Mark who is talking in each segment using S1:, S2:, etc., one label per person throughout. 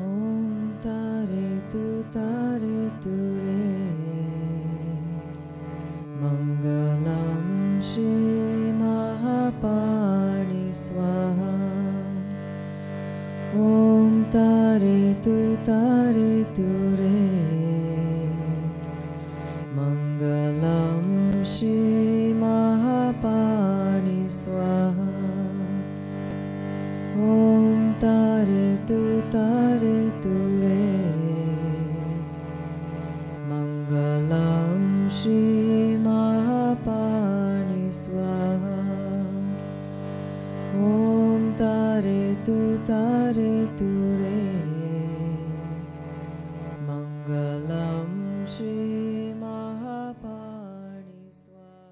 S1: Om Tare Tu Re Mangalam Shri Mahapani Swaha. Om Tare Tu Re Mangalam Shri Mahapani Swaha. Om Tare Tu Re Mangalam Shri Mahapani Swaha. Om Tare Tu Re Mangalam Shri Mahapani Swaha.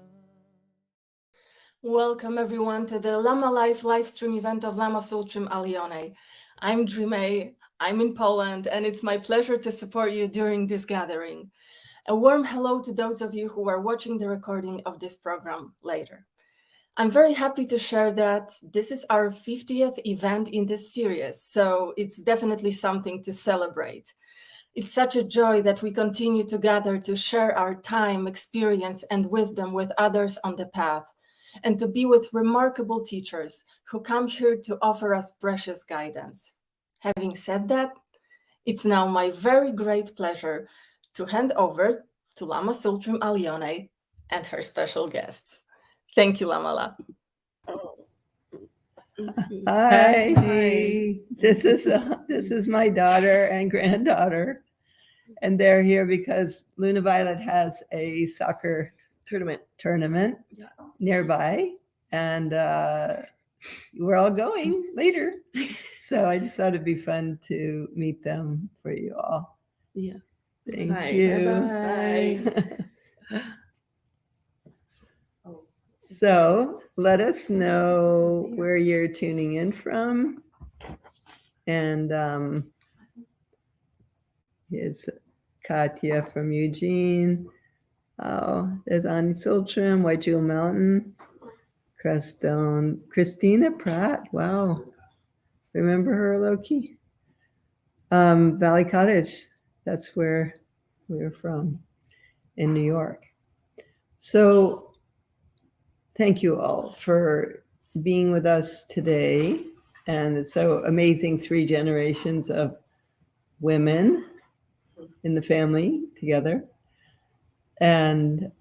S2: Welcome everyone to the Lama Life livestream event of Lama Tsultrim Allione. I'm Dreame, I'm in Poland, and it's my pleasure to support you during this gathering. A warm hello to those of you who are watching the recording of this program later. I'm very happy to share that this is our 50th event in this series, so it's definitely something to celebrate. It's such a joy that we continue to gather to share our time, experience, and wisdom with others on the path, and to be with remarkable teachers who come here to offer us precious guidance. Having said that, it's now my very great pleasure to hand over to Lama Tsultrim Allione and her special guests. Thank you, Lamala.
S3: Hi. This is my daughter and granddaughter, and they're here because Luna Violet has a soccer tournament nearby, and we're all going later. So I just thought it'd be fun to meet them for you all.
S4: Yeah.
S3: Thank you.
S4: Bye.
S3: So let us know where you're tuning in from. And here's Katya from Eugene. Oh, there's Ani Tsultrim, White Jewel Mountain, Crestone, Christina Pratt. Wow. Remember her, Loki? Valley Cottage. That's where we're from in New York. So thank you all for being with us today. And it's so amazing, 3 generations of women in the family together. And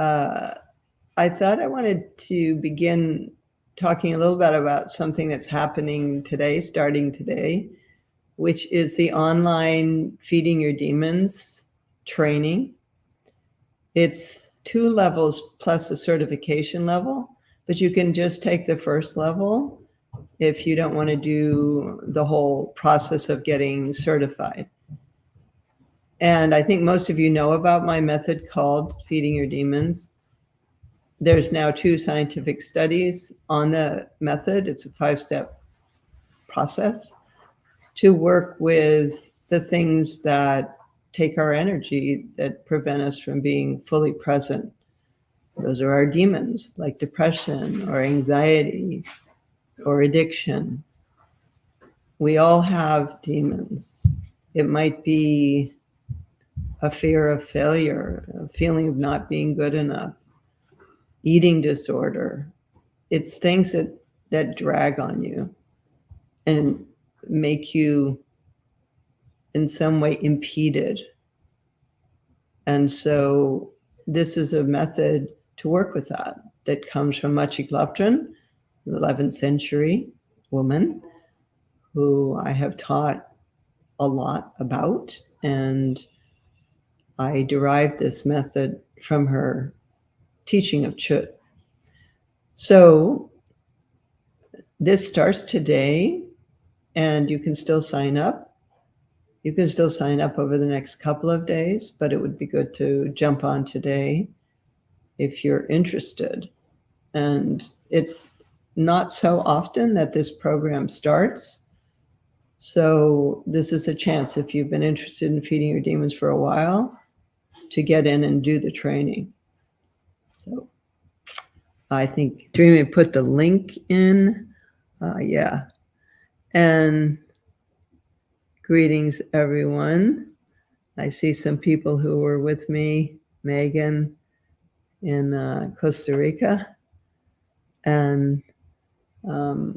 S3: I thought I wanted to begin talking a little bit about something that's happening today, starting today, which is the online Feeding Your Demons training. It's 2 levels plus a certification level, but you can just take the first level if you don't want to do the whole process of getting certified. And I think most of you know about my method called Feeding Your Demons. There's now 2 scientific studies on the method. It's a 5-step process to work with the things that take our energy, that prevent us from being fully present. Those are our demons, like depression or anxiety or addiction. We all have demons. It might be a fear of failure, a feeling of not being good enough, eating disorder. It's things that drag on you and make you in some way impeded. And so this is a method to work with that comes from Machi Glaptrin, an 11th century woman who I have taught a lot about. And I derived this method from her teaching of Chut. So this starts today, and you can still sign up. You can still sign up over the next couple of days, but it would be good to jump on today if you're interested. And it's not so often that this program starts. So this is a chance, if you've been interested in feeding your demons for a while, to get in and do the training. So I think Dreamy put the link in. Yeah. And Greetings, everyone. I see some people who were with me, Megan in Costa Rica. And so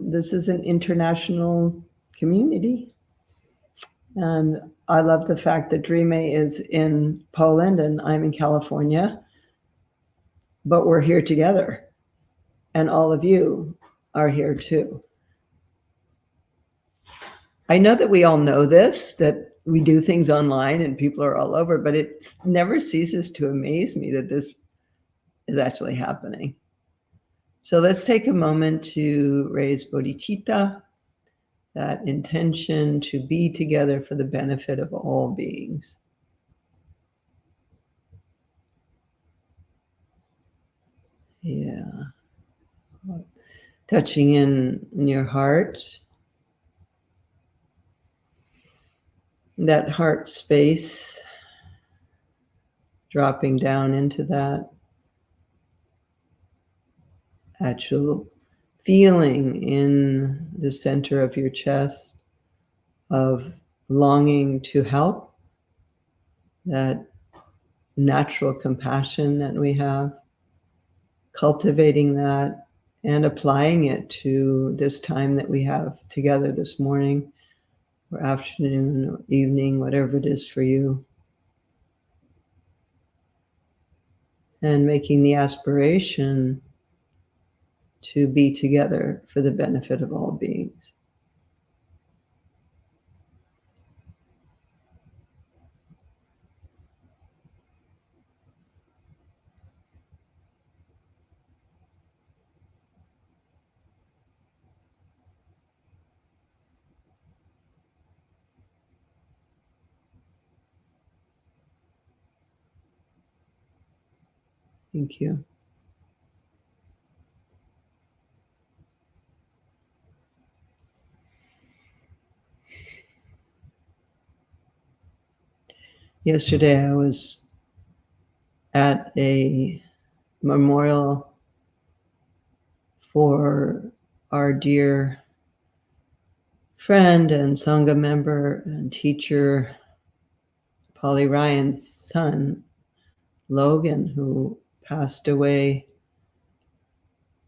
S3: this is an international community. And I love the fact that Dreame is in Poland and I'm in California, but we're here together. And all of you are here too. I know that we all know this, that we do things online and people are all over, but it never ceases to amaze me that this is actually happening. So let's take a moment to raise bodhicitta, that intention to be together for the benefit of all beings. Yeah. Touching in your heart, that heart space, dropping down into that actual feeling in the center of your chest of longing to help, that natural compassion that we have, cultivating that and applying it to this time that we have together this morning or afternoon or evening, whatever it is for you. And making the aspiration to be together for the benefit of all beings. Thank you. Yesterday I was at a memorial for our dear friend and Sangha member and teacher, Polly Ryan's son, Logan, who passed away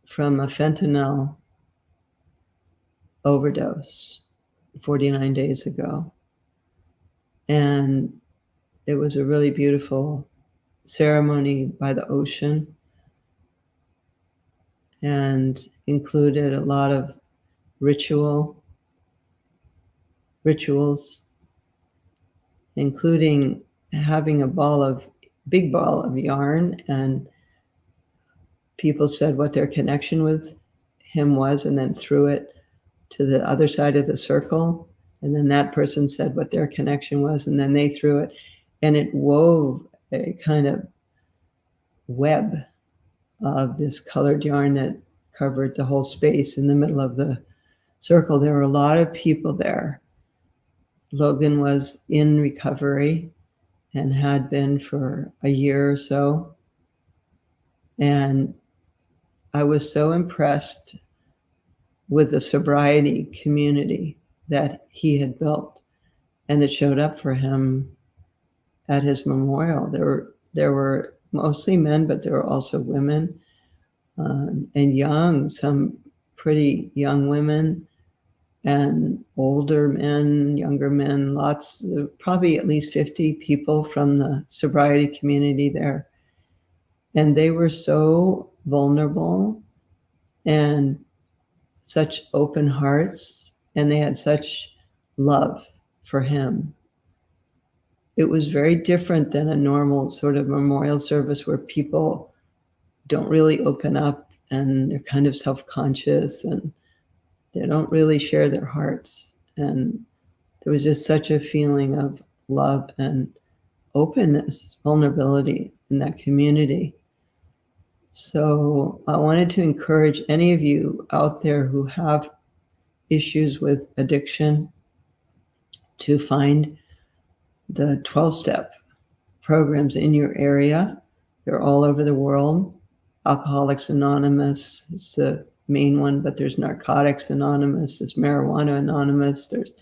S3: from a fentanyl overdose 49 days ago. And it was a really beautiful ceremony by the ocean and included a lot of rituals, including having a big ball of yarn, and people said what their connection with him was and then threw it to the other side of the circle. And then that person said what their connection was, and then they threw it. And it wove a kind of web of this colored yarn that covered the whole space in the middle of the circle. There were a lot of people there. Logan was in recovery and had been for a year or so. And I was so impressed with the sobriety community that he had built and that showed up for him at his memorial. There were mostly men, but there were also women and young, some pretty young women and older men, younger men, lots, probably at least 50 people from the sobriety community there. And they were so vulnerable and such open hearts, and they had such love for him. It was very different than a normal sort of memorial service where people don't really open up and they're kind of self-conscious and they don't really share their hearts. And there was just such a feeling of love and openness, vulnerability in that community. So I wanted to encourage any of you out there who have issues with addiction to find the 12-step programs in your area. They're all over the world. Alcoholics Anonymous is the main one, but there's Narcotics Anonymous, there's Marijuana Anonymous, there's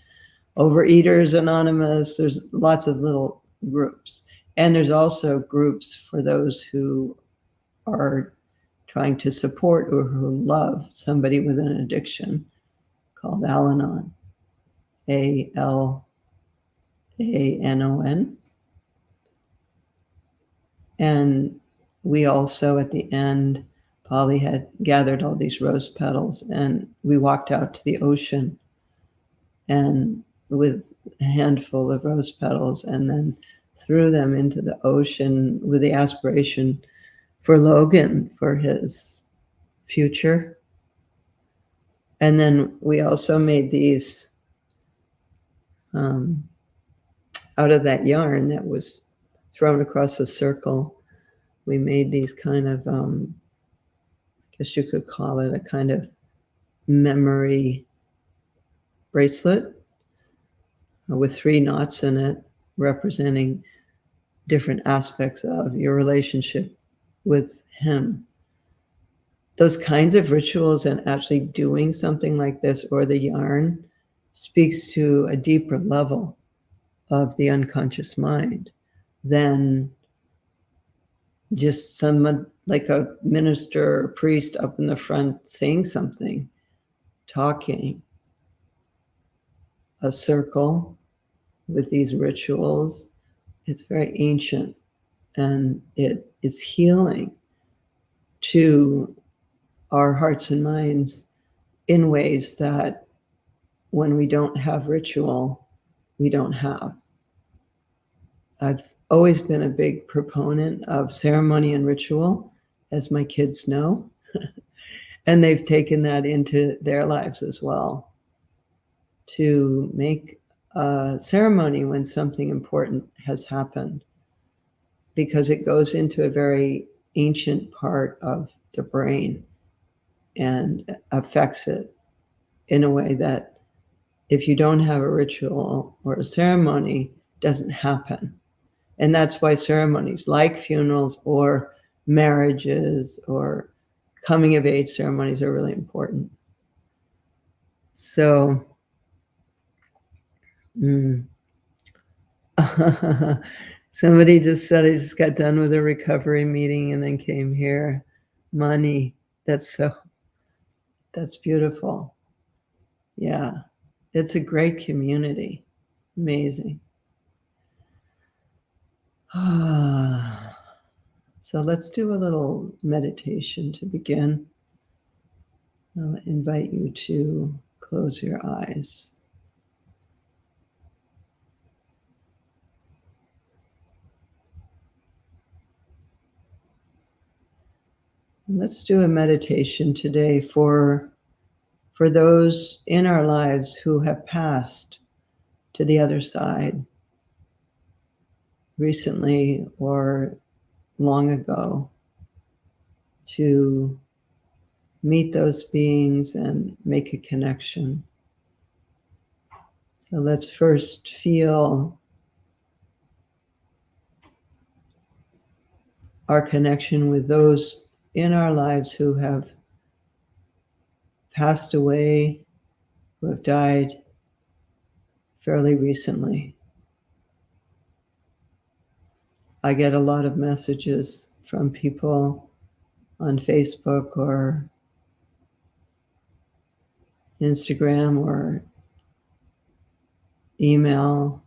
S3: Overeaters Anonymous, there's lots of little groups. And there's also groups for those who are trying to support or who love somebody with an addiction called Al-Anon, Alanon. And we also, at the end, Polly had gathered all these rose petals, and we walked out to the ocean and with a handful of rose petals, and then threw them into the ocean with the aspiration for Logan, for his future. And then we also made these out of that yarn that was thrown across a circle. We made these kind of, I guess you could call it a kind of memory bracelet with 3 knots in it, representing different aspects of your relationship with him. Those kinds of rituals and actually doing something like this, or the yarn, speaks to a deeper level of the unconscious mind than just someone like a minister or priest up in the front saying something, talking. A circle with these rituals is very ancient, and it is healing to our hearts and minds in ways that when we don't have ritual, we don't have. I've always been a big proponent of ceremony and ritual, as my kids know, and they've taken that into their lives as well, to make a ceremony when something important has happened, because it goes into a very ancient part of the brain and affects it in a way that if you don't have a ritual or a ceremony, it doesn't happen. And that's why ceremonies like funerals or marriages or coming of age ceremonies are really important. So, somebody just said I just got done with a recovery meeting and then came here. Money, that's beautiful. Yeah, it's a great community. Amazing. So let's do a little meditation to begin. I'll invite you to close your eyes. Let's do a meditation today for those in our lives who have passed to the other side recently or long ago, to meet those beings and make a connection. So let's first feel our connection with those in our lives who have passed away, who have died fairly recently. I get a lot of messages from people on Facebook or Instagram or email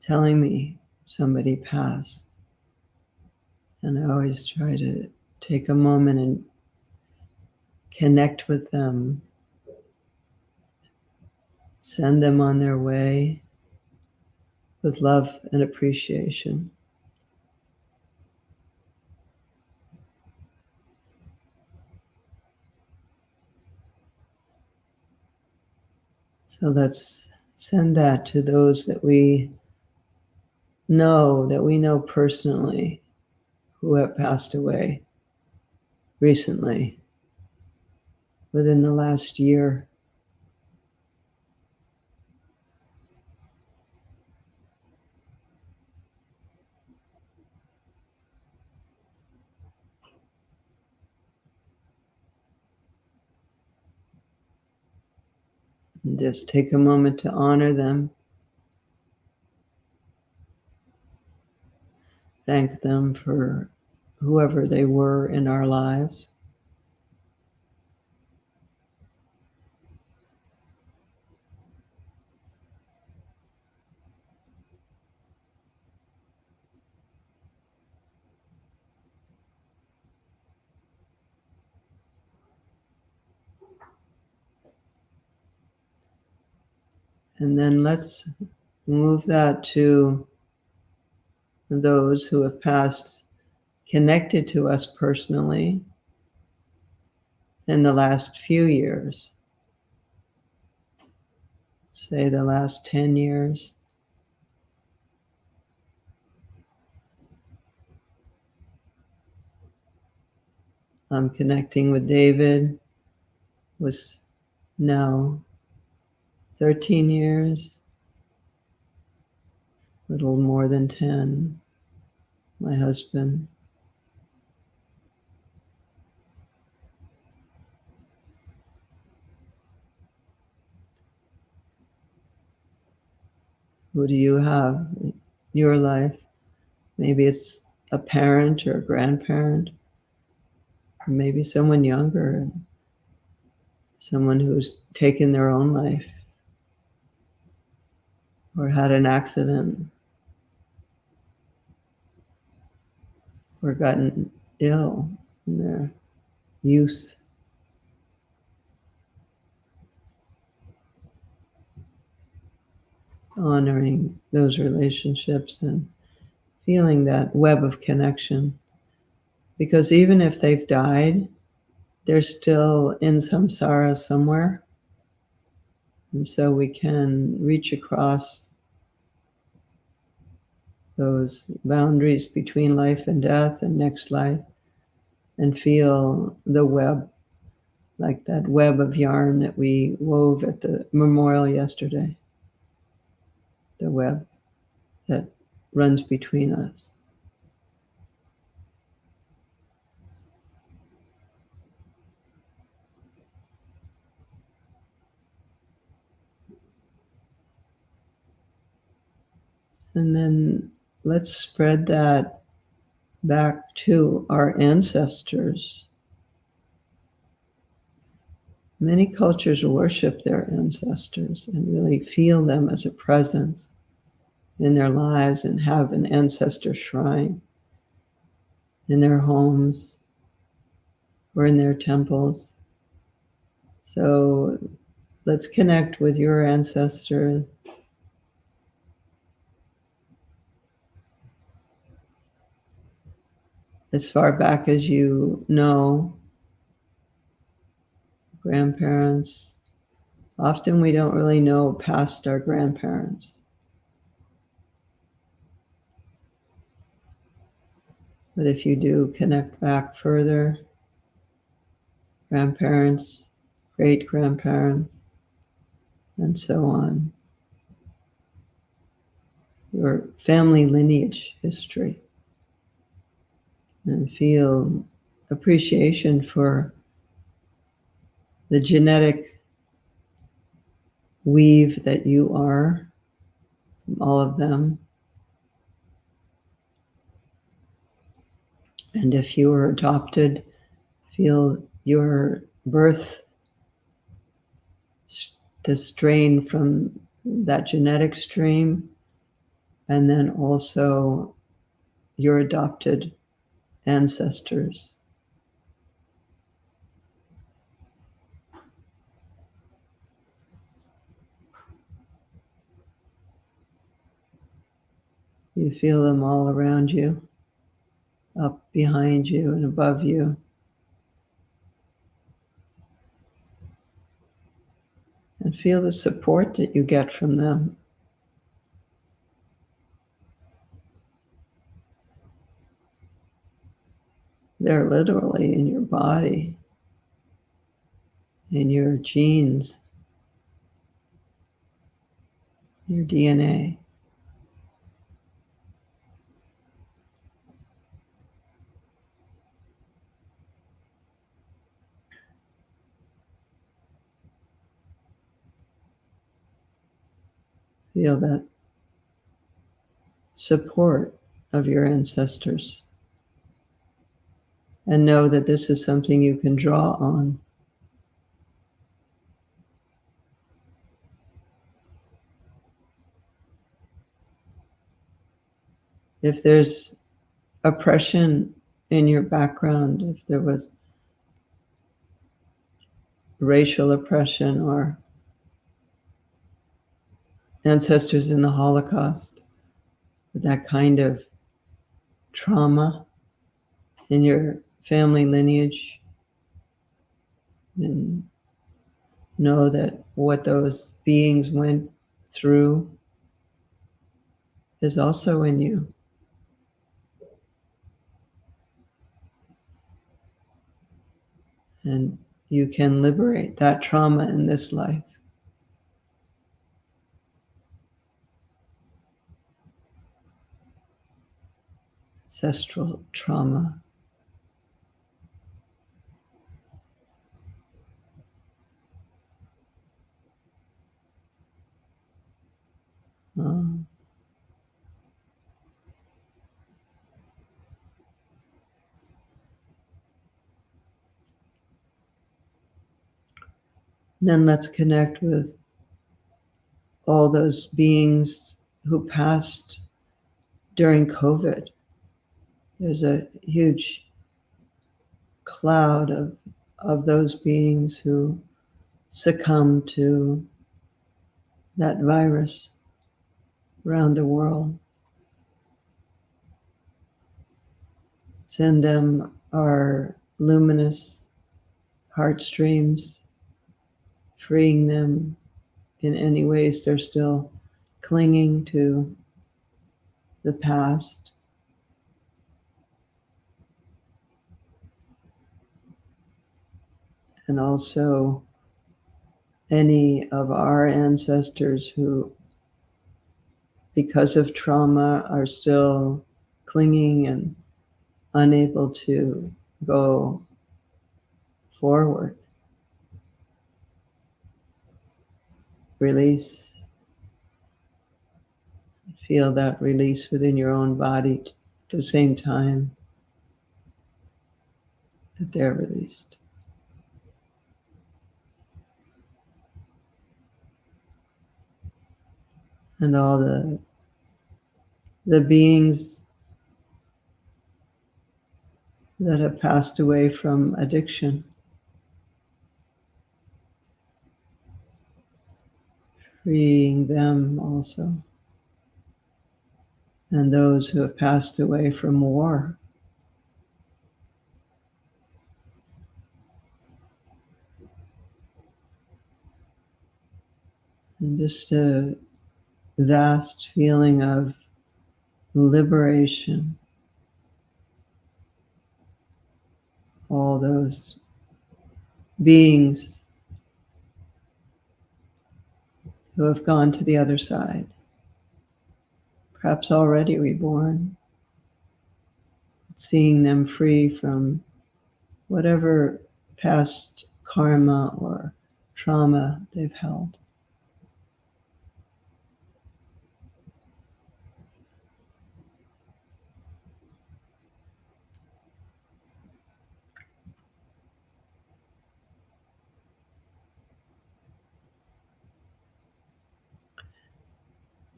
S3: telling me somebody passed. And I always try to take a moment and connect with them, send them on their way with love and appreciation. So let's send that to those that we know personally, who have passed away recently, within the last year. And just take a moment to honor them. Thank them for whoever they were in our lives. And then let's move that to those who have passed connected to us personally in the last few years. Say the last 10 years. I'm connecting with David, was now 13 years, a little more than 10, my husband. Who do you have in your life? Maybe it's a parent or a grandparent, or maybe someone younger, someone who's taken their own life or had an accident or gotten ill in their youth. Honoring those relationships and feeling that web of connection. Because even if they've died, they're still in samsara somewhere. And so we can reach across those boundaries between life and death and next life and feel the web, like that web of yarn that we wove at the memorial yesterday. The web that runs between us. And then let's spread that back to our ancestors. Many cultures worship their ancestors and really feel them as a presence in their lives and have an ancestor shrine in their homes or in their temples. So let's connect with your ancestors. As far back as you know, grandparents. Often we don't really know past our grandparents. But if you do connect back further, grandparents, great-grandparents, and so on, your family lineage history, and feel appreciation for the genetic weave that you are, all of them. And if you were adopted, feel your birth, the strain from that genetic stream, and then also your adopted ancestors. You feel them all around you, up behind you and above you. And feel the support that you get from them. They're literally in your body, in your genes, your DNA. Feel that support of your ancestors. And know that this is something you can draw on. If there's oppression in your background, if there was racial oppression or ancestors in the Holocaust, that kind of trauma in your family lineage, and know that what those beings went through is also in you. And you can liberate that trauma in this life. Ancestral trauma. Um, then let's connect with all those beings who passed during COVID. There's a huge cloud of those beings who succumbed to that virus around the world. Send them our luminous heartstreams, freeing them in any ways they're still clinging to the past. And also any of our ancestors who, because of trauma, are still clinging and unable to go forward. Release. Feel that release within your own body at the same time that they're released. And all the beings that have passed away from addiction. Freeing them also. And those who have passed away from war. And just a vast feeling of liberation. All those beings who have gone to the other side, perhaps already reborn, seeing them free from whatever past karma or trauma they've held.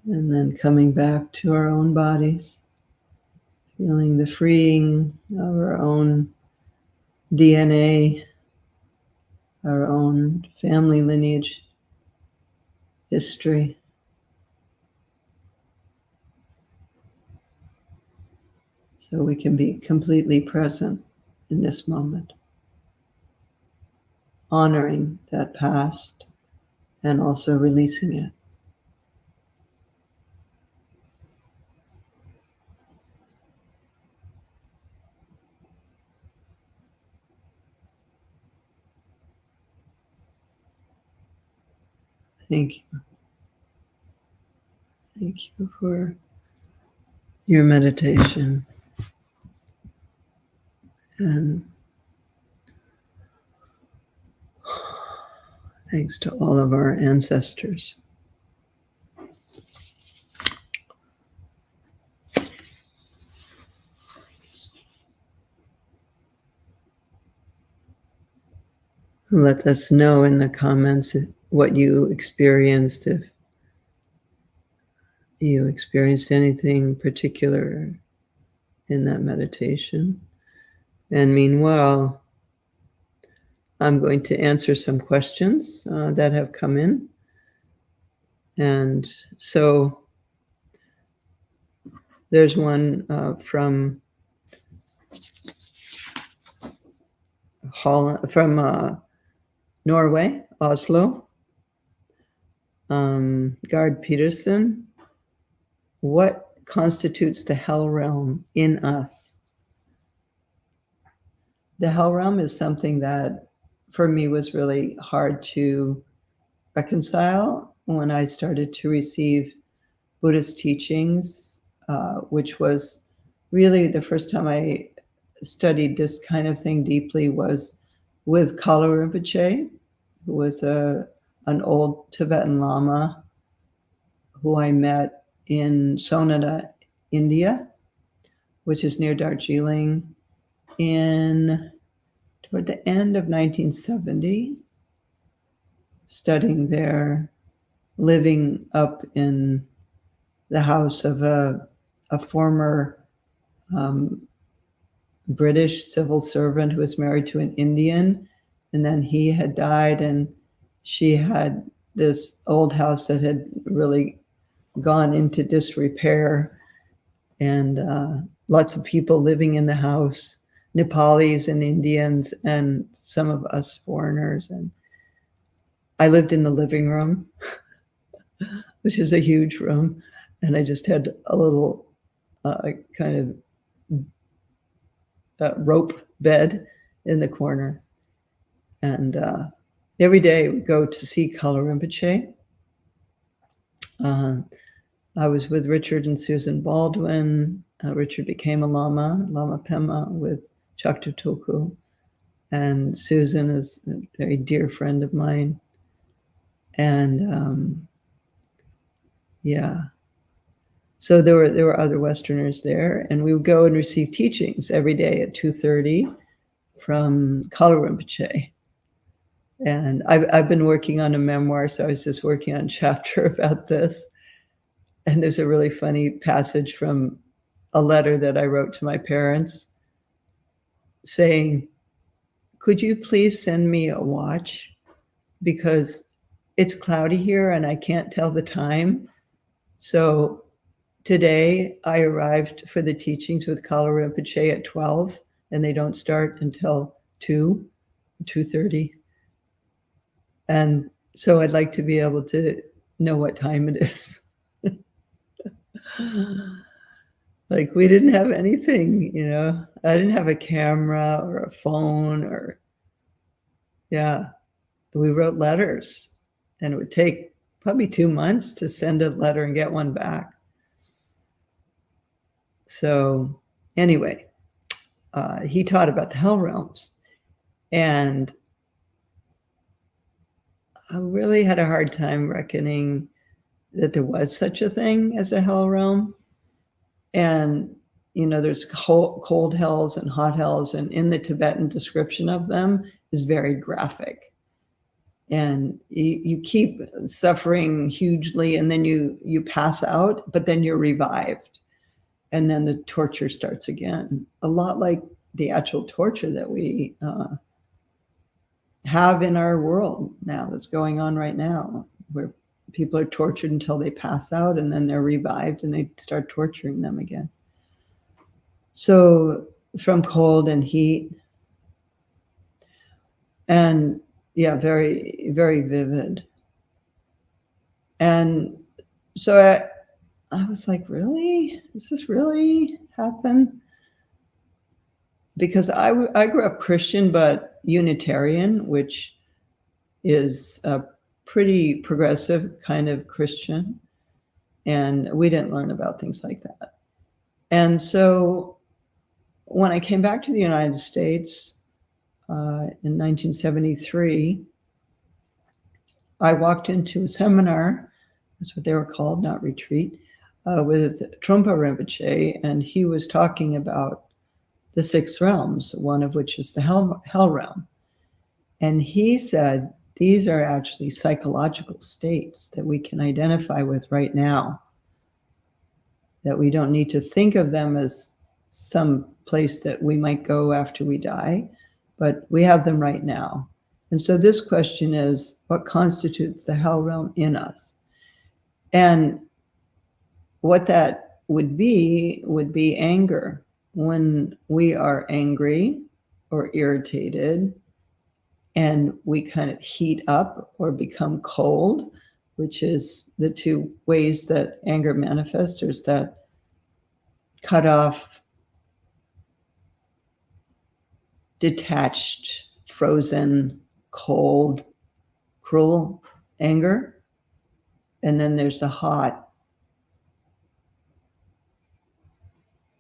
S3: And then coming back to our own bodies, feeling the freeing of our own DNA, our own family lineage, history. So we can be completely present in this moment, honoring that past and also releasing it. Thank you. Thank you for your meditation. And thanks to all of our ancestors. Let us know in the comments what you experienced, if you experienced anything particular in that meditation. And meanwhile, I'm going to answer some questions that have come in. And so there's one from Holland, from Norway, Oslo. Gard Peterson, what constitutes the hell realm in us? The hell realm is something that for me was really hard to reconcile when I started to receive Buddhist teachings, which was really the first time I studied this kind of thing deeply was with Kala Rinpoche, who was an old Tibetan Lama who I met in Sonada, India, which is near Darjeeling, toward the end of 1970, studying there, living up in the house of a former British civil servant who was married to an Indian, and then he had died, and she had this old house that had really gone into disrepair, and lots of people living in the house, Nepalis and Indians, and some of us foreigners. And I lived in the living room, which is a huge room, and I just had a little kind of rope bed in the corner. And every day we go to see Kala Rinpoche. I was with Richard and Susan Baldwin. Richard became a Lama Pema with Chakta Tulku. And Susan is a very dear friend of mine. And yeah. So there were other Westerners there, and we would go and receive teachings every day at 2:30 from Kala Rinpoche. And I've been working on a memoir, so I was just working on a chapter about this. And there's a really funny passage from a letter that I wrote to my parents saying, could you please send me a watch? Because it's cloudy here and I can't tell the time. So today I arrived for the teachings with Kala Rinpoche at 12, and they don't start until 2:30. And so I'd like to be able to know what time it is. Like, we didn't have anything, I didn't have a camera or a phone we wrote letters, and it would take probably 2 months to send a letter and get one back. So anyway, he taught about the hell realms, and I really had a hard time reckoning that there was such a thing as a hell realm. And, there's cold hells and hot hells, and in the Tibetan description of them is very graphic. And you keep suffering hugely, and then you pass out, but then you're revived. And then the torture starts again, a lot like the actual torture that we have in our world now, that's going on right now, where people are tortured until they pass out, and then they're revived and they start torturing them again. So from cold and heat, and very, very vivid. And so I was like, really? Does this really happen? Because I grew up Christian, but Unitarian, which is a pretty progressive kind of Christian. And we didn't learn about things like that. And so when I came back to the United States in 1973, I walked into a seminar, that's what they were called, not retreat, with Trungpa Rinpoche, and he was talking about the 6 realms, one of which is the hell realm. And he said these are actually psychological states that we can identify with right now, that we don't need to think of them as some place that we might go after we die, but we have them right now. And so this question is, what constitutes the hell realm in us? And what that would be anger. When we are angry or irritated and we kind of heat up or become cold, which is the two ways that anger manifests. There's that cut off, detached, frozen, cold, cruel anger. And then there's the hot,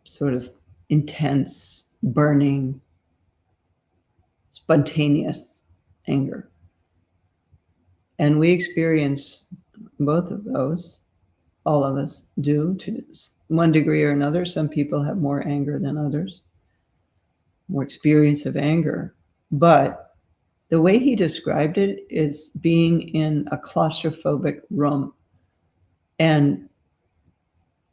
S3: sort of intense, burning, spontaneous anger. And we experience both of those. All of us do to one degree or another. Some people have more anger than others, more experience of anger. But the way he described it is being in a claustrophobic room. And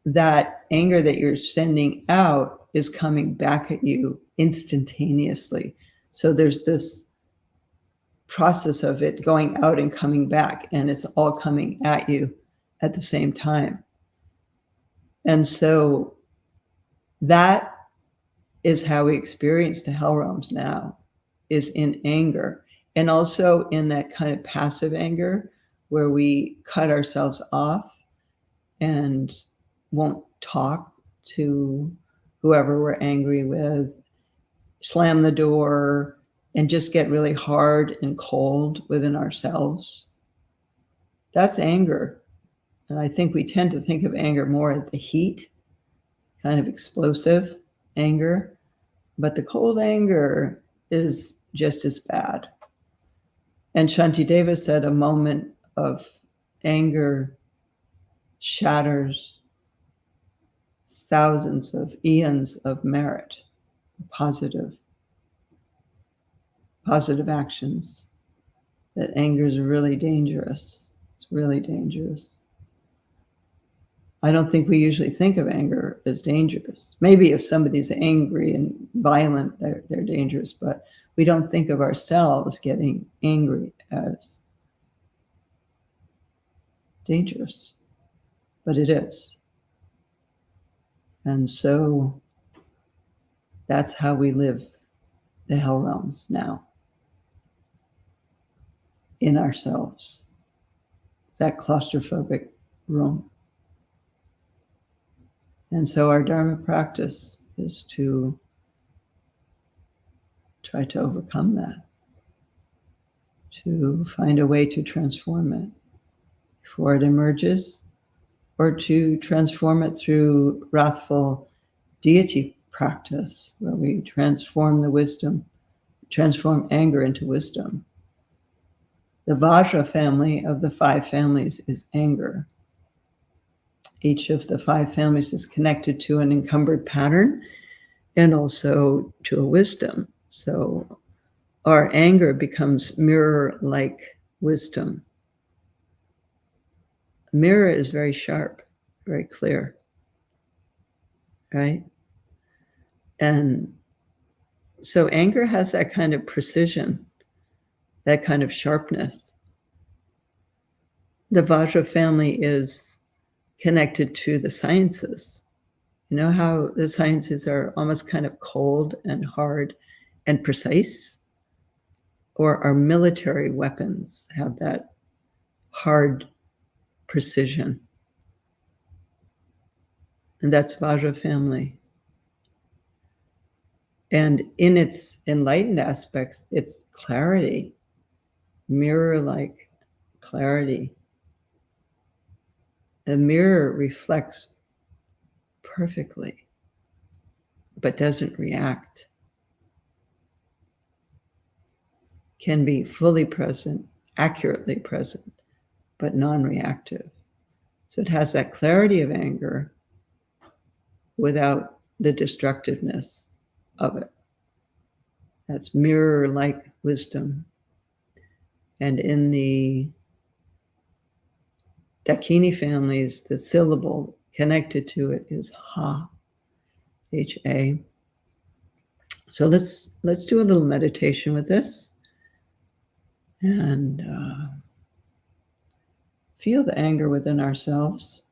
S3: that anger that you're sending out is coming back at you instantaneously. So there's this process of it going out and coming back, and it's all coming at you at the same time. And so that is how we experience the hell realms now, is in anger, and also in that kind of passive anger where we cut ourselves off and won't talk to whoever we're angry with, slam the door, and just get really hard and cold within ourselves. That's anger. And I think we tend to think of anger more at the heat, kind of explosive anger. But the cold anger is just as bad. And Shantideva said a moment of anger shatters thousands of eons of merit, positive actions. That anger is really dangerous. It's really dangerous. I don't think we usually think of anger as dangerous. Maybe if somebody's angry and violent, they're dangerous, but we don't think of ourselves getting angry as dangerous, but it is. And so that's how we live the hell realms now, in ourselves, that claustrophobic room. And so our Dharma practice is to try to overcome that, to find a way to transform it before it emerges, or to transform it through wrathful deity practice, where we transform the wisdom, transform anger into wisdom. The Vajra family of the 5 families is anger. Each of the 5 families is connected to an encumbered pattern and also to a wisdom. So our anger becomes mirror-like wisdom. A mirror is very sharp, very clear, right? And so anger has that kind of precision, that kind of sharpness. The Vajra family is connected to the sciences. You know how the sciences are almost kind of cold and hard and precise? Or our military weapons have that hard precision. And that's Vajra family. And in its enlightened aspects, it's clarity, mirror-like clarity. A mirror reflects perfectly, but doesn't react. Can be fully present, accurately present, but non-reactive. So it has that clarity of anger without the destructiveness of it. That's mirror-like wisdom, And in the Dakini families, the syllable connected to it is ha, H-A. So let's do a little meditation with this and feel the anger within ourselves,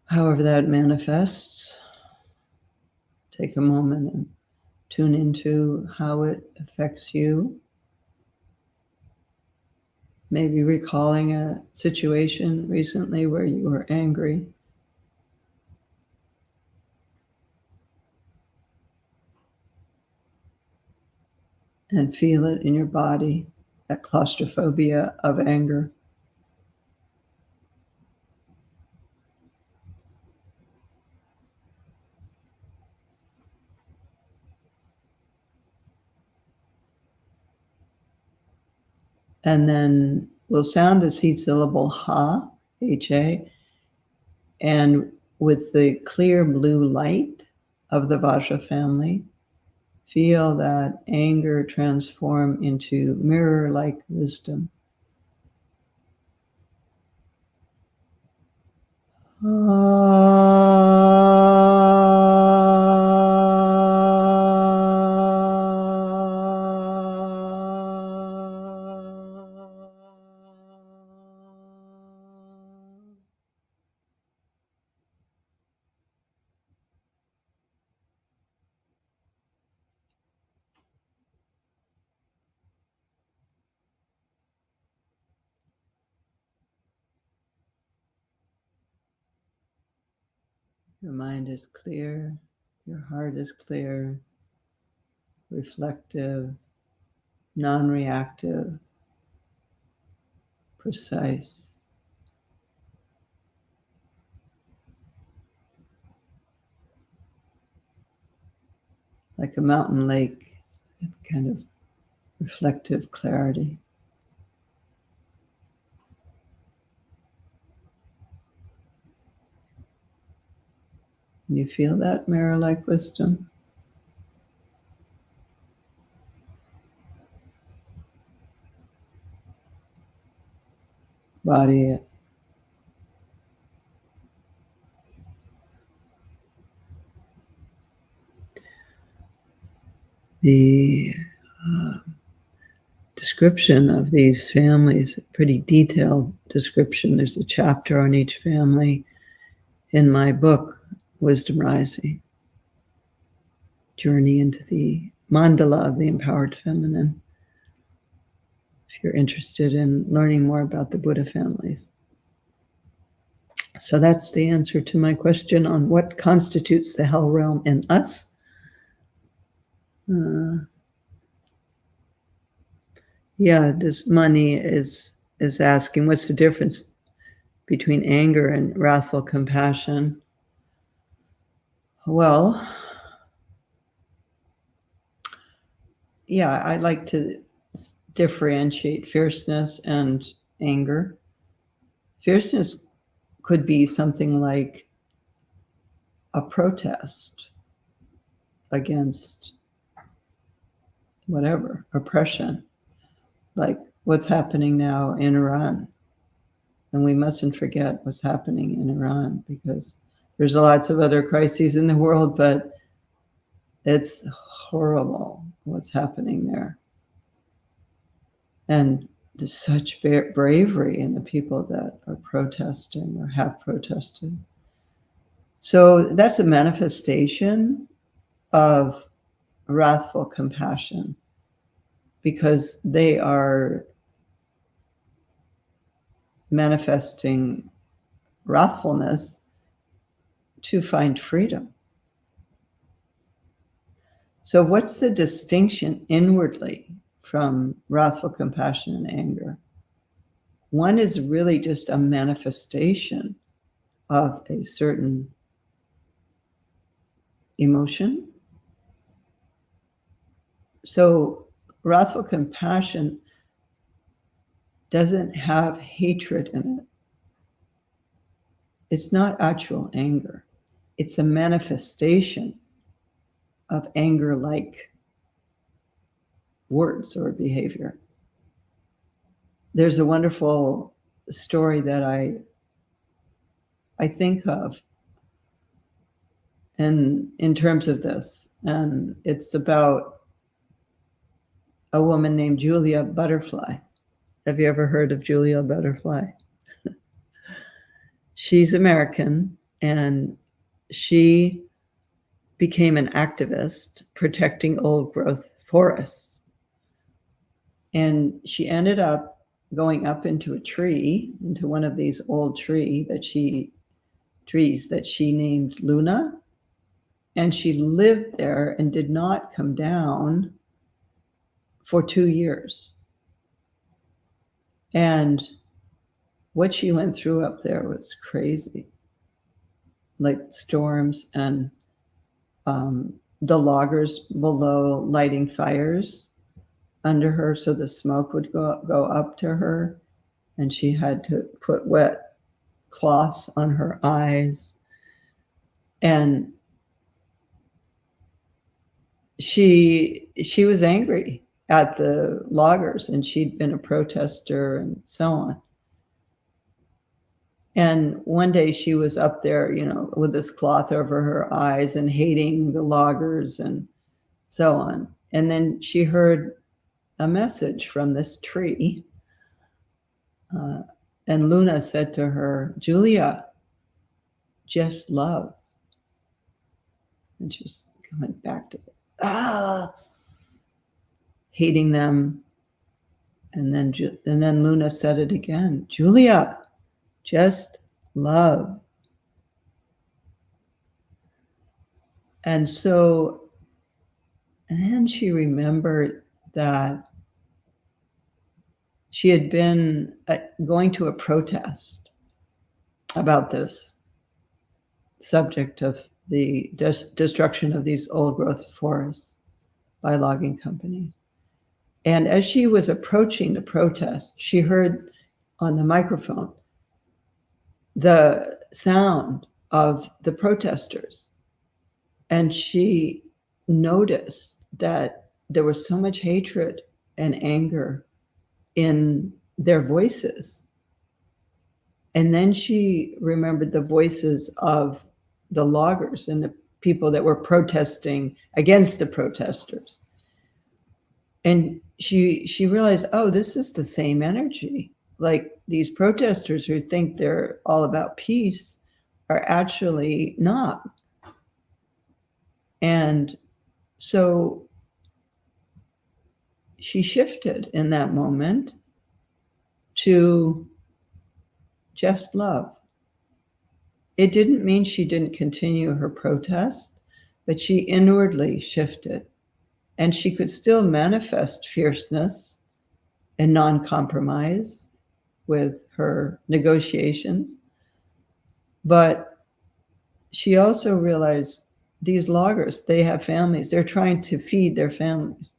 S3: however that manifests. Take a moment and tune into how it affects you. Maybe recalling a situation recently where you were angry. And feel it in your body, that claustrophobia of anger. And then we'll sound the seed syllable ha, H-A, and with the clear blue light of the Vajra family, feel that anger transform into mirror-like wisdom. Your mind is clear, your heart is clear, reflective, non-reactive, precise. Like a mountain lake, kind of reflective clarity. Can you feel that mirror-like wisdom? Body it. The description of these families, a pretty detailed description. There's a chapter on each family in my book, Wisdom Rising, Journey into the Mandala of the Empowered Feminine, if you're interested in learning more about the Buddha families. So that's the answer to my question on what constitutes the hell realm in us. This money is asking, what's the difference between anger and wrathful compassion? Well, I like to differentiate fierceness and anger. Fierceness could be something like a protest against whatever, oppression, like what's happening now in Iran. And we mustn't forget what's happening in Iran, because there's lots of other crises in the world, but it's horrible what's happening there. And there's such bravery in the people that are protesting or have protested. So that's a manifestation of wrathful compassion, because they are manifesting wrathfulness to find freedom. So what's the distinction inwardly from wrathful compassion and anger? One is really just a manifestation of a certain emotion. So wrathful compassion doesn't have hatred in it. It's not actual anger. It's a manifestation of anger-like words or behavior. There's a wonderful story that I think of in terms of this, and it's about a woman named Julia Butterfly. Have you ever heard of Julia Butterfly? She's American, and she became an activist protecting old growth forests. And she ended up going up into a tree, into one of these old trees that she named Luna. And she lived there and did not come down for 2 years. And what she went through up there was crazy. Like storms and the loggers below lighting fires under her, so the smoke would go up to her, and she had to put wet cloths on her eyes. And she was angry at the loggers, and she'd been a protester and so on. And one day she was up there, with this cloth over her eyes and hating the loggers and so on. And then she heard a message from this tree. And Luna said to her, "Julia, just love." And she's going back to hating them. And then Luna said it again, "Julia, just love." And then she remembered that she had been going to a protest about this subject of the destruction of these old growth forests by logging companies. And as she was approaching the protest, she heard on the microphone the sound of the protesters. And she noticed that there was so much hatred and anger in their voices. And then she remembered the voices of the loggers and the people that were protesting against the protesters. And she realized, oh, this is the same energy. Like these protesters who think they're all about peace are actually not. And so she shifted in that moment to just love. It didn't mean she didn't continue her protest, but she inwardly shifted. And she could still manifest fierceness and non-compromise with her negotiations. But she also realized these loggers, they have families. They're trying to feed their families.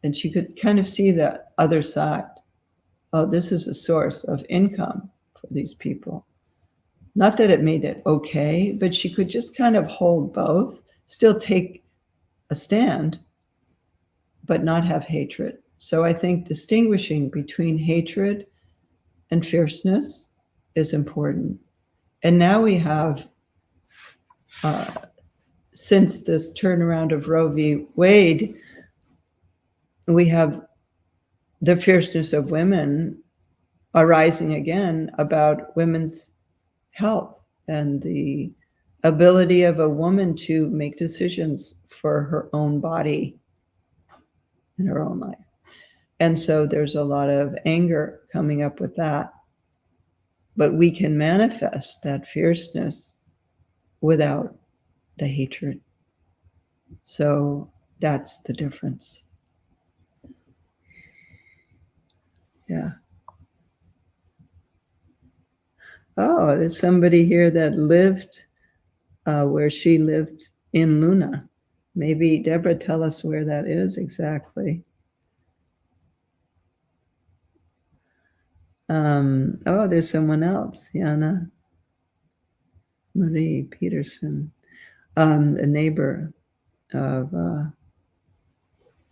S3: And she could kind of see the other side. Oh, this is a source of income for these people. Not that it made it okay, but she could just kind of hold both, still take a stand, but not have hatred. So I think distinguishing between hatred and fierceness is important. And now we have, since this turnaround of Roe v. Wade, we have the fierceness of women arising again about women's health and the ability of a woman to make decisions for her own body in her own life. And so there's a lot of anger coming up with that. But we can manifest that fierceness without the hatred. So that's the difference. Yeah. Oh, there's somebody here that lived where she lived in Luna. Maybe Deborah, tell us where that is exactly. Oh, there's someone else, Yana Marie Peterson, a neighbor of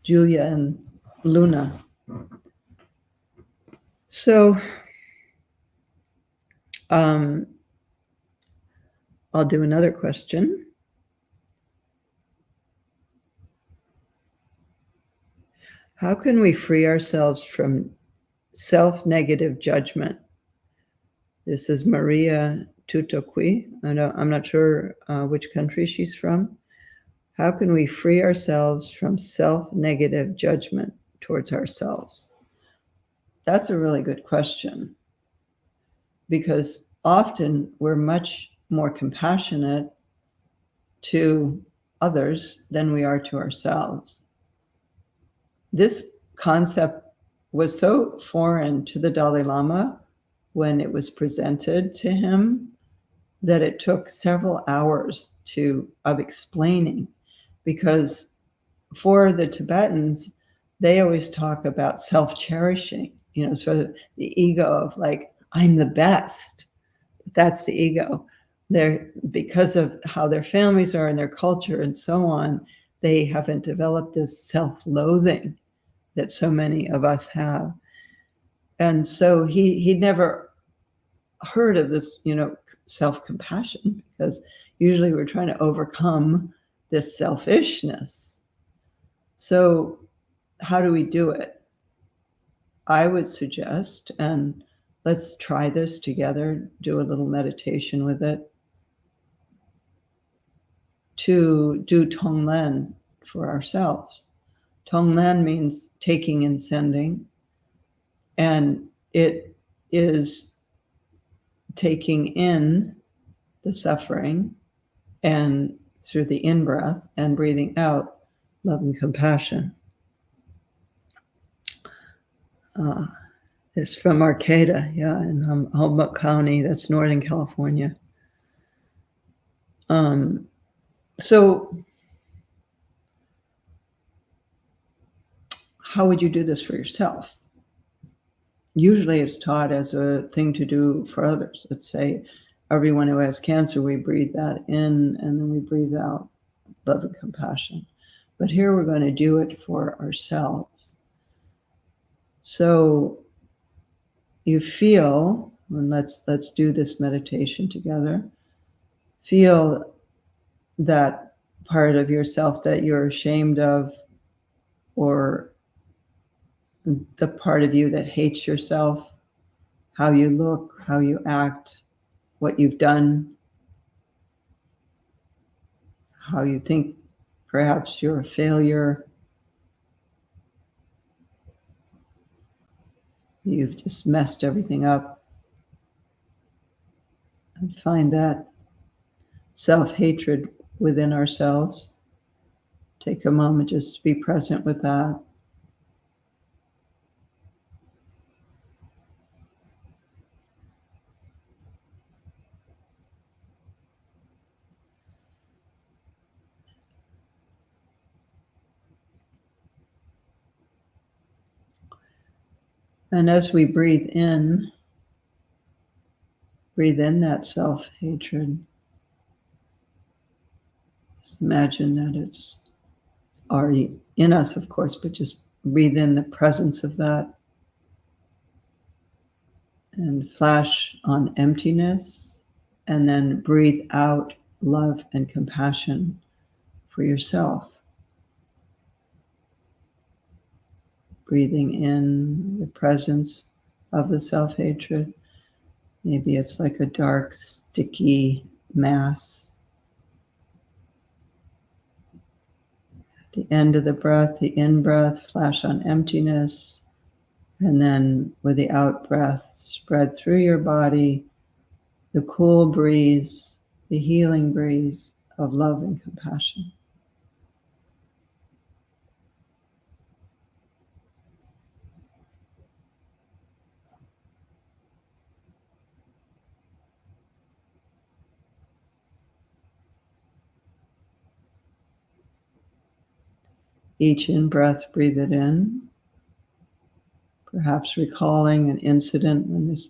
S3: Julia and Luna. So I'll do another question. How can we free ourselves from self-negative judgment? This is Maria Tutoqui. I'm not sure which country she's from. How can we free ourselves from self-negative judgment towards ourselves? That's a really good question, because often we're much more compassionate to others than we are to ourselves. This concept was so foreign to the Dalai Lama when it was presented to him that it took several hours of explaining, because for the Tibetans, they always talk about self-cherishing, sort of the ego of like, I'm the best. That's the ego. Because of how their families are and their culture and so on, they haven't developed this self-loathing that so many of us have. And so he never heard of this, self-compassion, because usually we're trying to overcome this selfishness. So how do we do it? I would suggest, and let's try this together, do a little meditation with it, to do Tonglen for ourselves. Tonglen means taking and sending, and it is taking in the suffering and through the in-breath and breathing out love and compassion. It's from Arcata, in Humboldt County, that's Northern California. So how would you do this for yourself? Usually it's taught as a thing to do for others. Let's say everyone who has cancer, we breathe that in and then we breathe out love and compassion. But here we're going to do it for ourselves. So you feel, and let's do this meditation together, feel that part of yourself that you're ashamed of, or the part of you that hates yourself, how you look, how you act, what you've done, how you think perhaps you're a failure. You've just messed everything up. And find that self-hatred within ourselves. Take a moment just to be present with that. And as we breathe in that self-hatred. Just imagine that it's already in us, of course, but just breathe in the presence of that. And flash on emptiness, and then breathe out love and compassion for yourself. Breathing in the presence of the self-hatred. Maybe it's like a dark, sticky mass. At the end of the breath, the in-breath, flash on emptiness. And then with the out-breath, spread through your body the cool breeze, the healing breeze of love and compassion. Each in-breath, breathe it in. Perhaps recalling an incident when this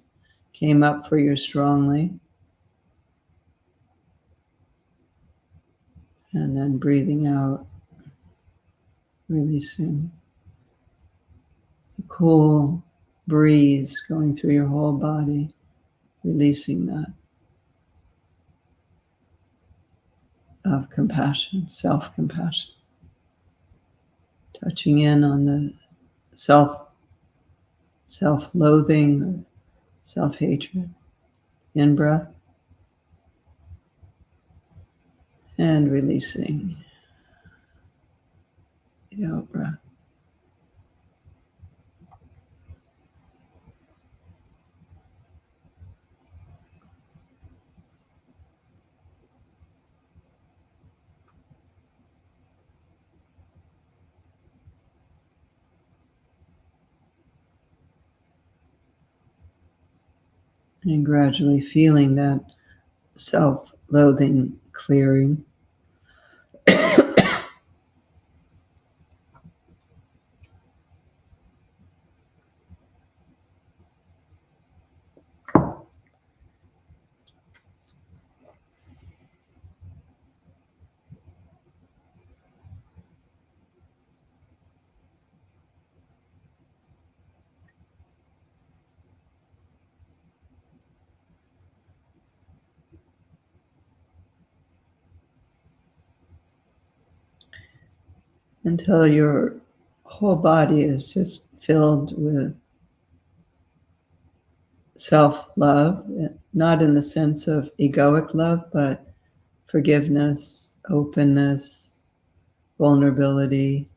S3: came up for you strongly. And then breathing out. releasing the cool breeze going through your whole body, releasing that of compassion, self-compassion, touching in on the self-loathing, or self-hatred. In breath and releasing the out breath. And gradually feeling that self-loathing clearing. Until your whole body is just filled with self-love, not in the sense of egoic love, but forgiveness, openness, vulnerability.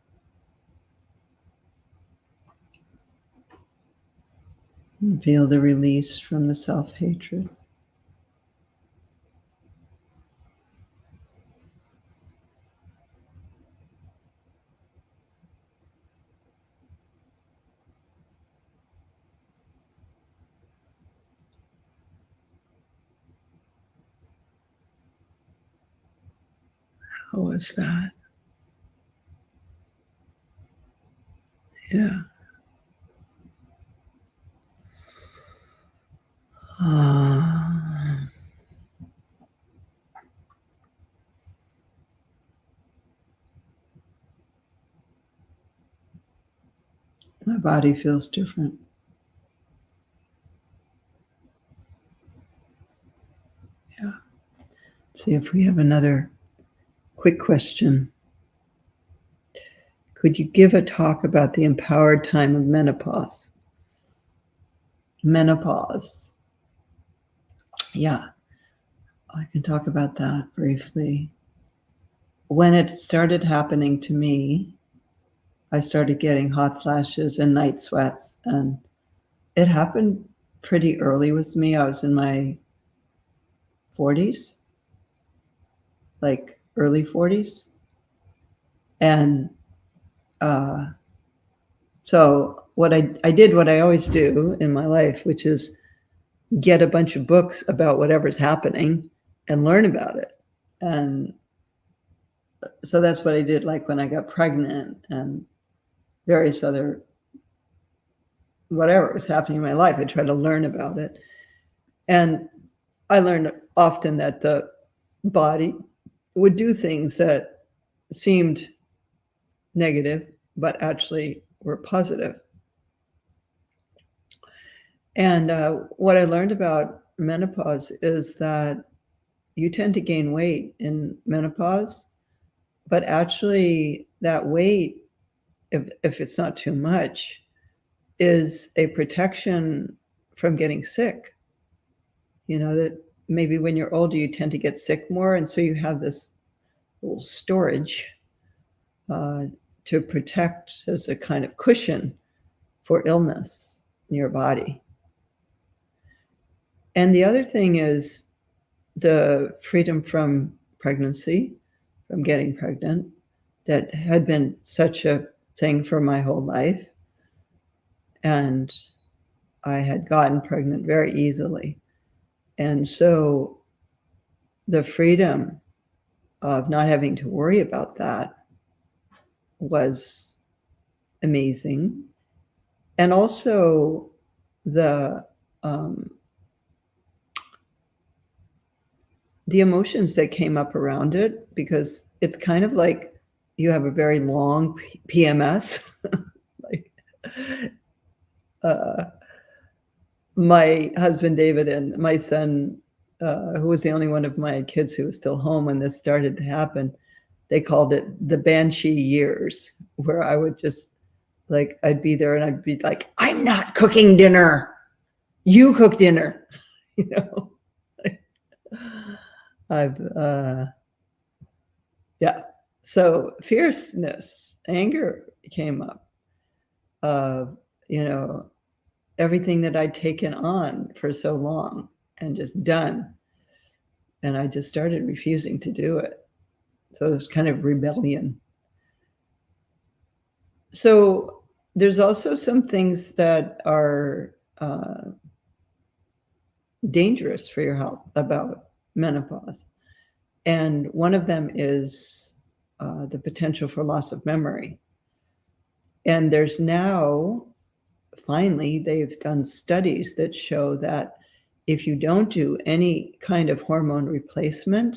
S3: And feel the release from the self-hatred. How was that? Yeah. My body feels different. Yeah. See if we have another quick question. Could you give a talk about the empowered time of menopause? Menopause. Yeah, I can talk about that briefly. When it started happening to me, I started getting hot flashes and night sweats, and it happened pretty early with me. I was in my 40s, like early 40s. And so what I did what I always do in my life, which is get a bunch of books about whatever's happening and learn about it. And so that's what I did, like when I got pregnant and various other, whatever was happening in my life, I tried to learn about it. And I learned often that the body would do things that seemed negative, but actually were positive. And what I learned about menopause is that you tend to gain weight in menopause, but actually that weight, if it's not too much, is a protection from getting sick. You know, that maybe when you're older, you tend to get sick more. And so you have this little storage to protect as a kind of cushion for illness in your body. And the other thing is the freedom from pregnancy, from getting pregnant, that had been such a thing for my whole life. And I had gotten pregnant very easily. And so the freedom of not having to worry about that was amazing. And also the emotions that came up around it, because it's kind of like you have a very long PMS. Like, my husband David and my son, who was the only one of my kids who was still home when this started to happen, they called it the banshee years, where I would just like, I'd be there and I'd be like, I'm not cooking dinner. You cook dinner. You know, yeah. So fierceness, anger came up. You know, everything that I'd taken on for so long and just done. And I just started refusing to do it. So there's kind of rebellion. So there's also some things that are dangerous for your health about menopause. And one of them is the potential for loss of memory. And there's now, finally, they've done studies that show that if you don't do any kind of hormone replacement,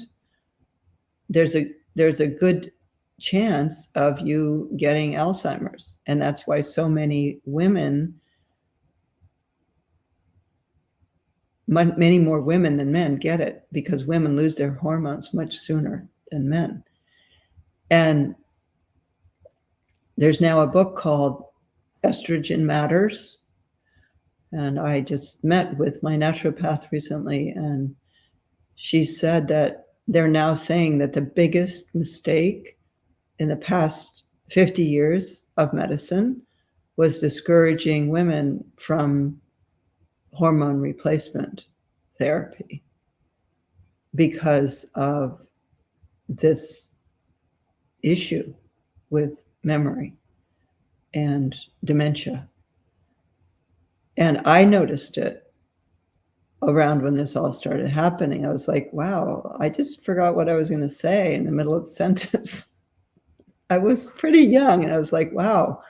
S3: there's a good chance of you getting Alzheimer's. And that's why so many women, many more women than men get it, because women lose their hormones much sooner than men. And there's now a book called Estrogen Matters. And I just met with my naturopath recently, and she said that they're now saying that the biggest mistake in the past 50 years of medicine was discouraging women from hormone replacement therapy because of this issue with memory and dementia. And I noticed it around when this all started happening. I was like, wow, I just forgot what I was going to say in the middle of a sentence. I was pretty young, and I was like, wow,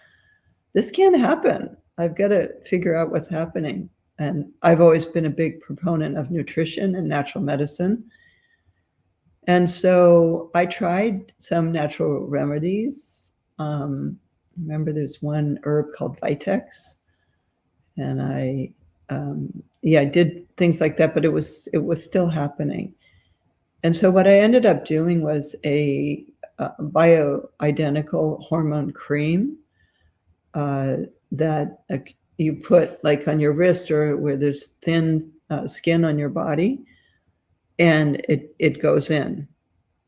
S3: this can't happen. I've got to figure out what's happening. And I've always been a big proponent of nutrition and natural medicine. And so I tried some natural remedies. Remember, there's one herb called Vitex. And I did things like that, but it was still happening. And so what I ended up doing was a bioidentical hormone cream that you put like on your wrist or where there's thin skin on your body, and it goes in.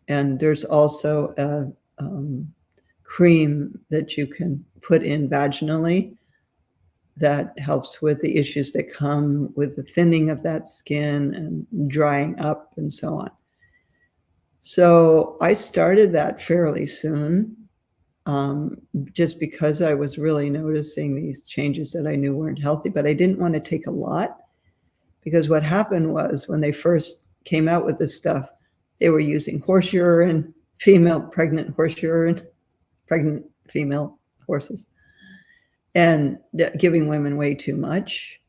S3: And there's also a cream that you can put in vaginally that helps with the issues that come with the thinning of that skin and drying up and so on. So I started that fairly soon, just because I was really noticing these changes that I knew weren't healthy, but I didn't want to take a lot, because what happened was when they first came out with this stuff, they were using horse urine, pregnant horse urine, pregnant female horses, and giving women way too much.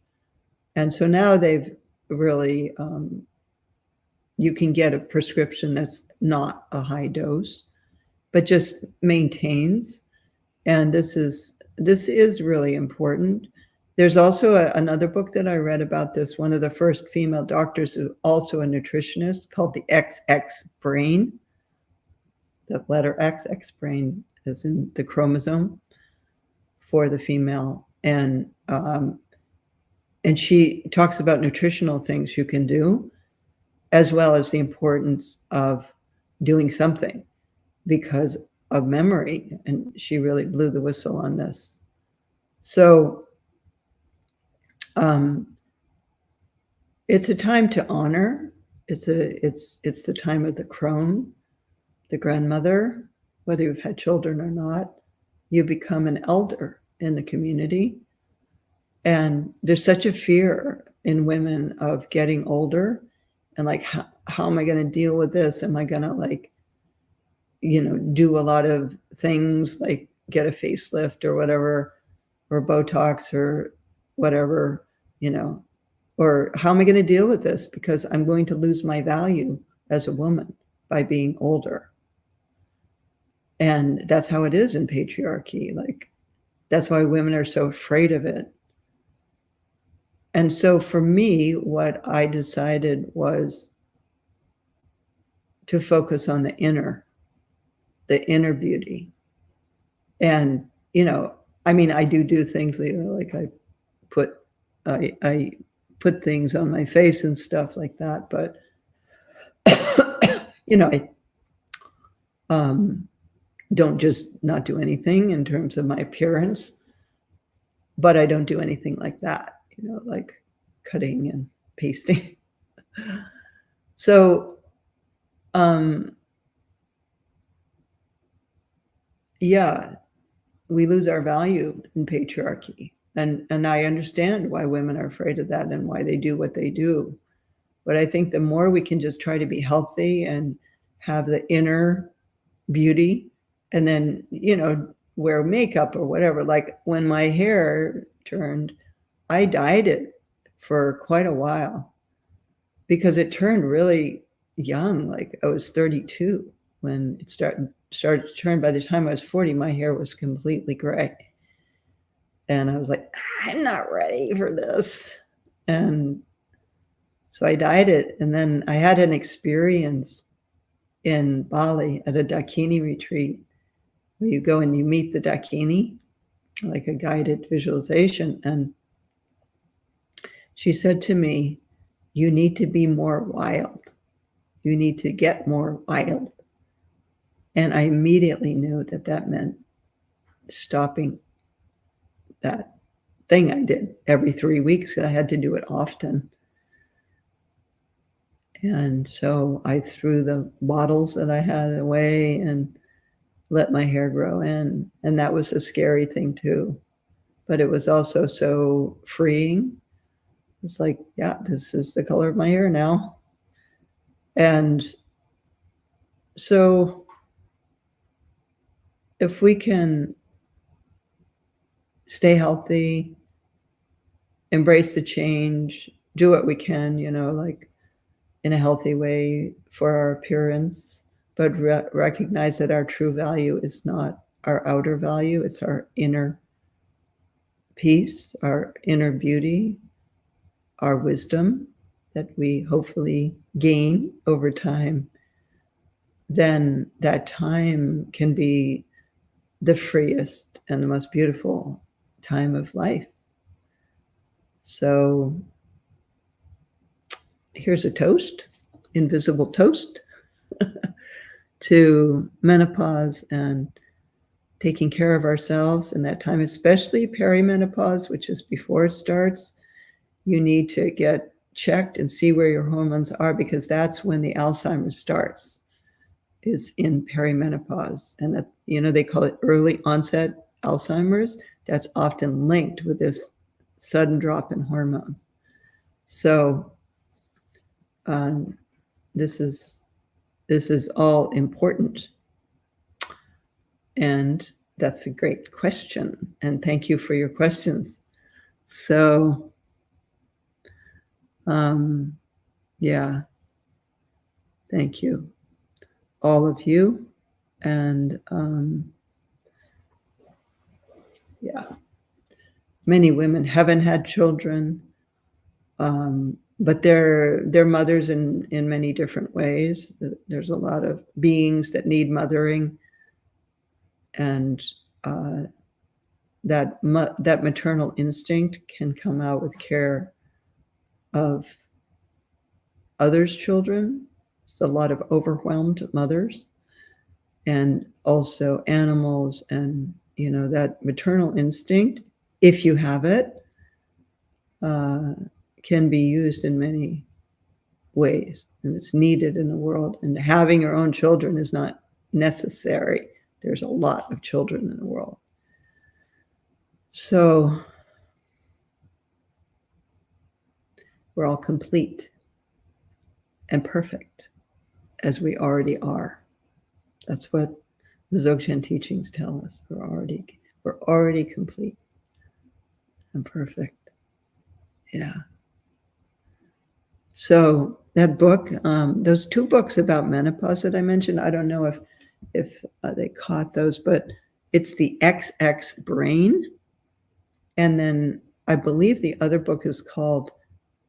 S3: And so now they've really, you can get a prescription that's not a high dose, but just maintains. And this is really important. There's also another book that I read about this, one of the first female doctors who also a nutritionist, called the XX Brain. The letter X brain is in the chromosome for the female. And she talks about nutritional things you can do, as well as the importance of doing something because of memory. And she really blew the whistle on this. So it's a time to honor. It's the time of the crone, the grandmother. Whether you've had children or not, you become an elder in the community. And there's such a fear in women of getting older and like, how am I going to deal with this? Am I going to do a lot of things like get a facelift or whatever, or Botox or whatever, or how am I going to deal with this? Because I'm going to lose my value as a woman by being older. And that's how it is in patriarchy. Like, that's why women are so afraid of it. And so for me, what I decided was to focus on the inner beauty. And, I mean, I do things like I put things on my face and stuff like that. But, I don't just not do anything in terms of my appearance, but I don't do anything like that, like cutting and pasting. So, yeah, we lose our value in patriarchy. And I understand why women are afraid of that and why they do what they do. But I think the more we can just try to be healthy and have the inner beauty, and then, wear makeup or whatever. Like when my hair turned, I dyed it for quite a while because it turned really young. Like I was 32 when it started to turn. By the time I was 40, my hair was completely gray. And I was like, I'm not ready for this. And so I dyed it. And then I had an experience in Bali at a Dakini retreat where you go and you meet the Dakini, like a guided visualization. And she said to me, you need to be more wild. You need to get more wild. And I immediately knew that meant stopping that thing I did every 3 weeks. I had to do it often. And so I threw the bottles that I had away and let my hair grow in. And that was a scary thing too. But it was also so freeing. It's like, yeah, this is the color of my hair now. And so if we can stay healthy, embrace the change, do what we can, like in a healthy way for our appearance, but recognize that our true value is not our outer value, it's our inner peace, our inner beauty, our wisdom that we hopefully gain over time, then that time can be the freest and the most beautiful time of life. So here's a toast, invisible toast, to menopause and taking care of ourselves in that time, especially perimenopause, which is before it starts. You need to get checked and see where your hormones are, because that's when the Alzheimer's starts, is in perimenopause. And that, they call it early onset Alzheimer's. That's often linked with this sudden drop in hormones. So this is all important. And that's a great question. And thank you for your questions. So, yeah, thank you, all of you. And yeah, many women haven't had children, but they're mothers in many different ways. There's a lot of beings that need mothering, and that maternal instinct can come out with care of others' children. There's a lot of overwhelmed mothers, and also animals, and that maternal instinct, if you have it, can be used in many ways, and it's needed in the world. And having your own children is not necessary. There's a lot of children in the world. So we're all complete and perfect as we already are. That's what the Dzogchen teachings tell us. We're already complete and perfect. Yeah. So that book, those 2 books about menopause that I mentioned, I don't know if they caught those, but it's the XX Brain. And then I believe the other book is called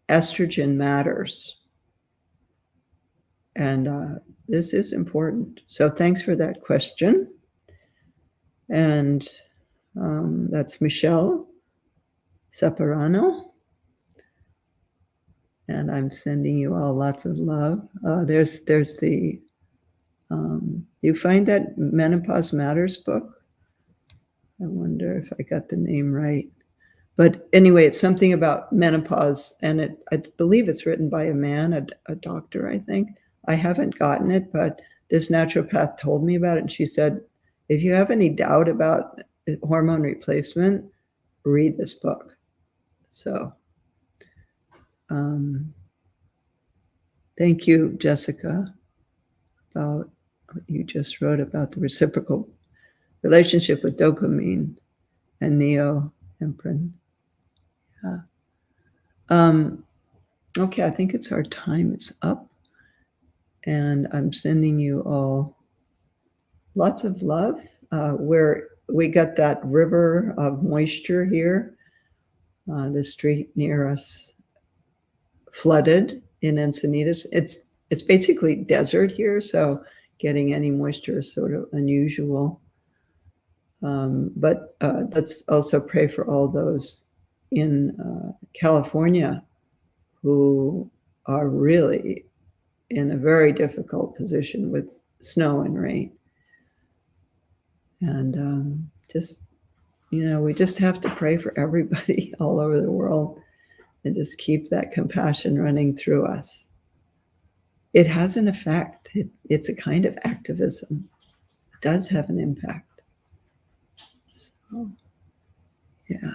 S3: Estrogen Matters. And this is important. So thanks for that question. And that's Michelle Separano. And I'm sending you all lots of love. There's the, you find that Menopause Matters book? I wonder if I got the name right. But anyway, it's something about menopause, and I believe it's written by a man, a doctor, I think. I haven't gotten it, but this naturopath told me about it, and she said, if you have any doubt about hormone replacement, read this book. So thank you, Jessica, about what you just wrote about the reciprocal relationship with dopamine and neoemprin. Yeah. Okay, I think it's our time is up. And I'm sending you all lots of love. Where we got that river of moisture here. The street near us flooded in Encinitas. It's basically desert here, so getting any moisture is sort of unusual. But let's also pray for all those in California who are really in a very difficult position with snow and rain. And just, we just have to pray for everybody all over the world and just keep that compassion running through us. It has an effect. It's a kind of activism. It does have an impact. So, yeah.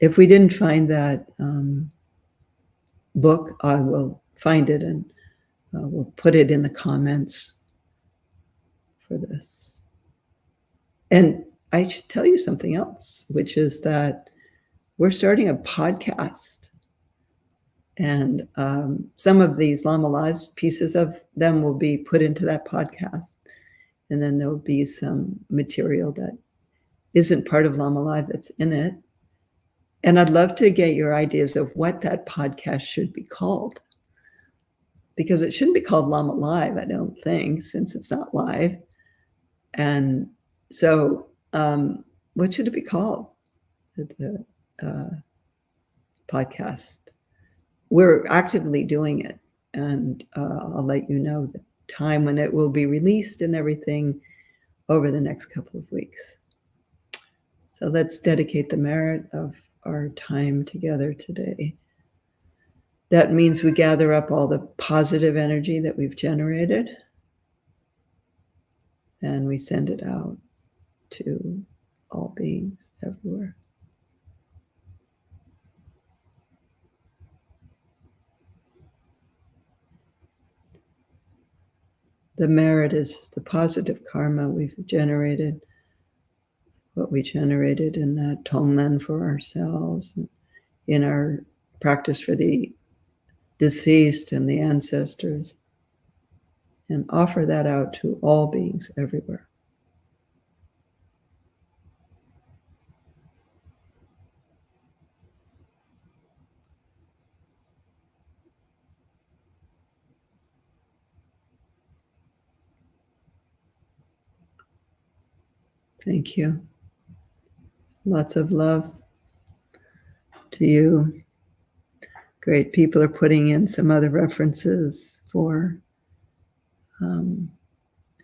S3: If we didn't find that book, I will find it and we'll put it in the comments for this. And I should tell you something else, which is that we're starting a podcast. And some of these Lama Lives, pieces of them will be put into that podcast. And then there will be some material that isn't part of Lama Live that's in it. And I'd love to get your ideas of what that podcast should be called. Because it shouldn't be called Lama Live, I don't think, since it's not live. And so what should it be called? The podcast. We're actively doing it. And I'll let you know the time when it will be released and everything over the next couple of weeks. So let's dedicate the merit of our time together today. That means we gather up all the positive energy that we've generated and we send it out to all beings everywhere. The merit is the positive karma we've generated, what we generated in that Tonglen for ourselves, in our practice for the deceased and the ancestors, and offer that out to all beings everywhere. Thank you. Lots of love to you. Great. People are putting in some other references for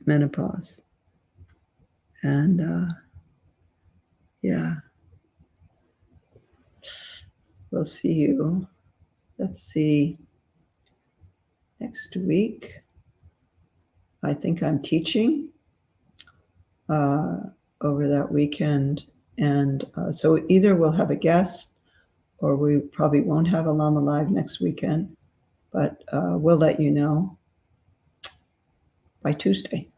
S3: menopause. And yeah, we'll see you. Let's see. Next week, I think I'm teaching over that weekend. And so either we'll have a guest or we probably won't have a Lama Live next weekend, but we'll let you know by Tuesday.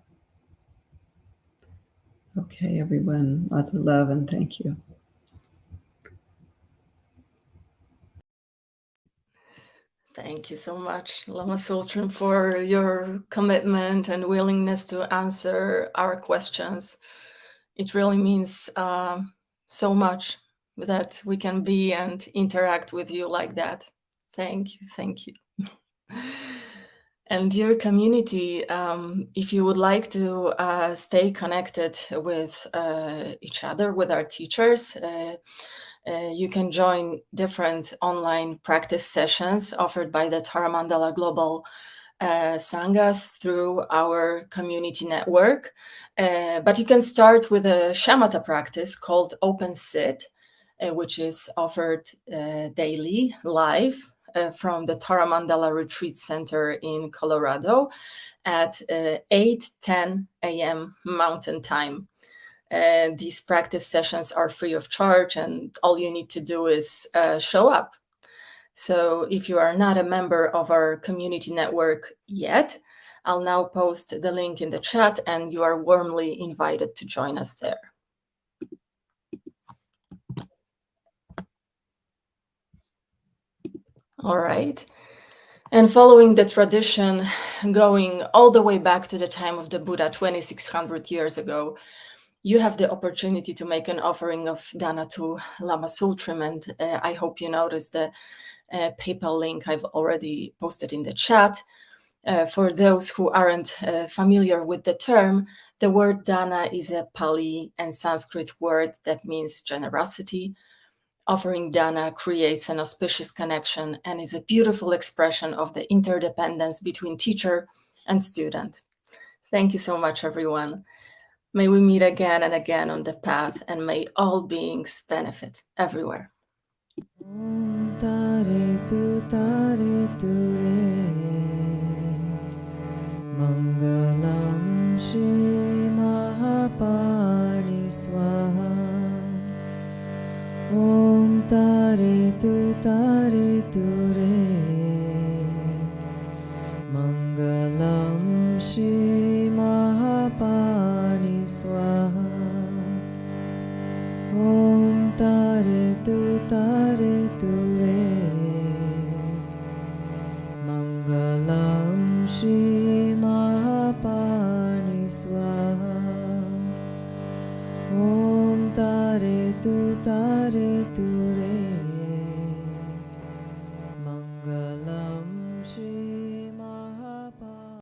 S3: Okay, everyone, lots of love and thank you.
S2: Thank you so much, Lama Tsultrim, for your commitment and willingness to answer our questions. It really means so much that we can be and interact with you like that. Thank you, thank you. And dear community, if you would like to stay connected with each other, with our teachers, you can join different online practice sessions offered by the Mandala Global Sanghas through our community network. But you can start with a shamatha practice called Open Sit, which is offered daily live from the Mandala Retreat Center in Colorado at 8:10 a.m. Mountain Time. These practice sessions are free of charge, and all you need to do is show up. So if you are not a member of our community network yet, I'll now post the link in the chat, and you are warmly invited to join us there. All right. And following the tradition, going all the way back to the time of the Buddha, 2,600 years ago, you have the opportunity to make an offering of dana to Lama Tsultrim. And I hope you noticed the PayPal link I've already posted in the chat. For those who aren't familiar with the term, the word dana is a Pali and Sanskrit word that means generosity. Offering dana creates an auspicious connection and is a beautiful expression of the interdependence between teacher and student. Thank you so much, everyone. May we meet again and again on the path, and may all beings benefit everywhere.
S1: Om tare tu re, Mangalam Shri Mahapani Swaha. Om tare tu re, Mangalam Shri Mahapani Swaha. Om tare tu re, Mangalam Shri Mahapani Swaha. Om tare tu